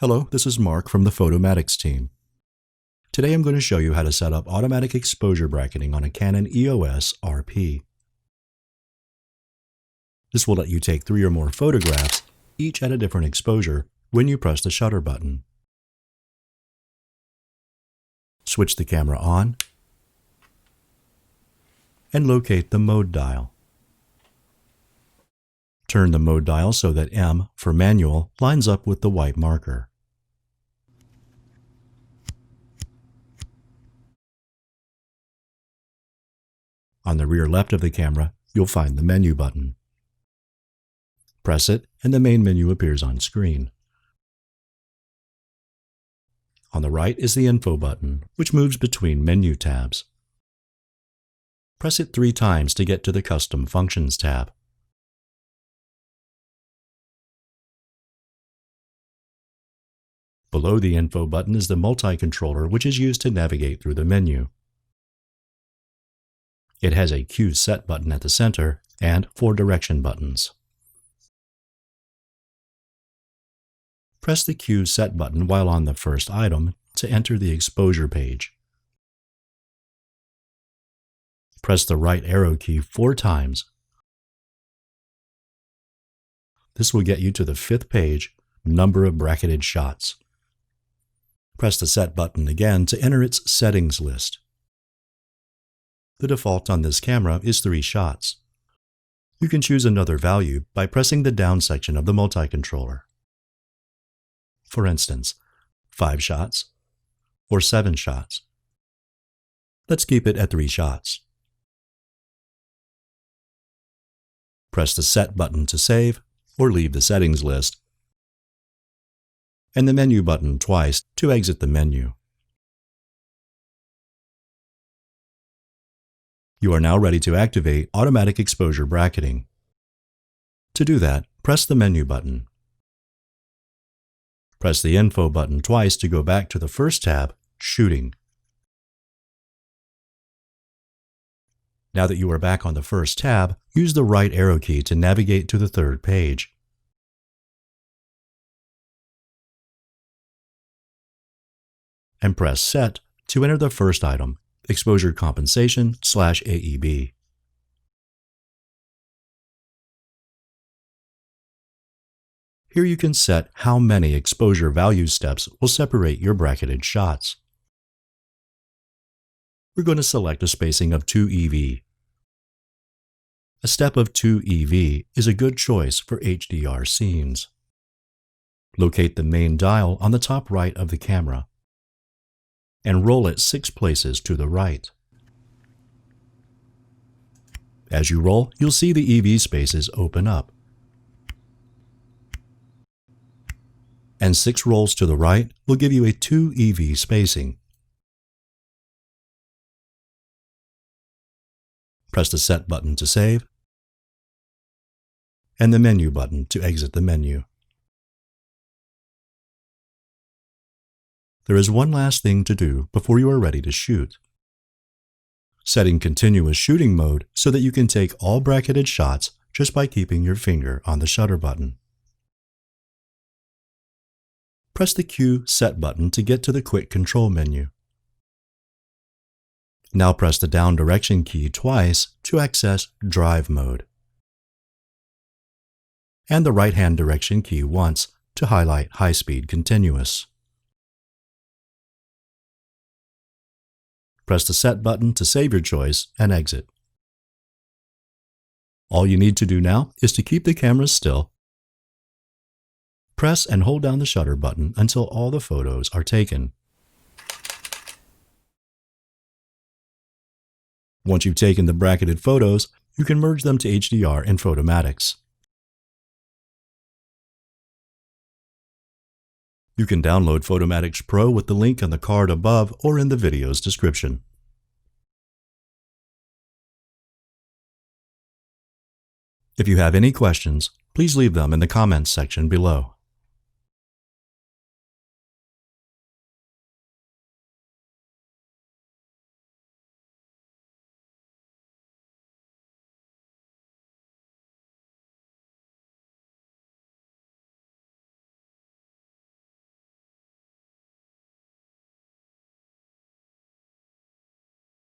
Hello, this is Mark from the Photomatix team. Today I'm going to show you how to set up automatic exposure bracketing on a Canon EOS RP. This will let you take 3 or more photographs, each at a different exposure, when you press the shutter button. Switch the camera on and locate the mode dial. Turn the mode dial so that M for manual lines up with the white marker. On the rear left of the camera, you'll find the menu button. Press it and the main menu appears on screen. On the right is the info button, which moves between menu tabs. Press it 3 times to get to the Custom Functions tab. Below the info button is the multi-controller, which is used to navigate through the menu. It has a Cue Set button at the center and 4 direction buttons. Press the Cue Set button while on the first item to enter the exposure page. Press the right arrow key 4 times. This will get you to the 5th page, Number of Bracketed Shots. Press the Set button again to enter its settings list. The default on this camera is 3 shots. You can choose another value by pressing the down section of the multi-controller. For instance, 5 shots or 7 shots. Let's keep it at 3 shots. Press the Set button to save or leave the settings list, and the menu button twice to exit the menu. You are now ready to activate automatic exposure bracketing. To do that, press the menu button. Press the info button twice to go back to the first tab, Shooting. Now that you are back on the first tab, use the right arrow key to navigate to the 3rd page. And press Set to enter the first item, Exposure Compensation/AEB. Here you can set how many exposure value steps will separate your bracketed shots. We're going to select a spacing of 2 EV. A step of 2 EV is a good choice for HDR scenes. Locate the main dial on the top right of the camera and roll it 6 places to the right. As you roll, you'll see the EV spaces open up. And 6 rolls to the right will give you a 2 EV spacing. Press the Set button to save, and the menu button to exit the menu. There is one last thing to do before you are ready to shoot. Setting continuous shooting mode so that you can take all bracketed shots just by keeping your finger on the shutter button. Press the Cue Set button to get to the Quick Control menu. Now press the down direction key twice to access Drive mode, and the right-hand direction key once to highlight High-Speed Continuous. Press the Set button to save your choice and exit. All you need to do now is to keep the camera still. Press and hold down the shutter button until all the photos are taken. Once you've taken the bracketed photos, you can merge them to HDR in Photomatix. You can download Photomatix Pro with the link on the card above or in the video's description. If you have any questions, please leave them in the comments section below.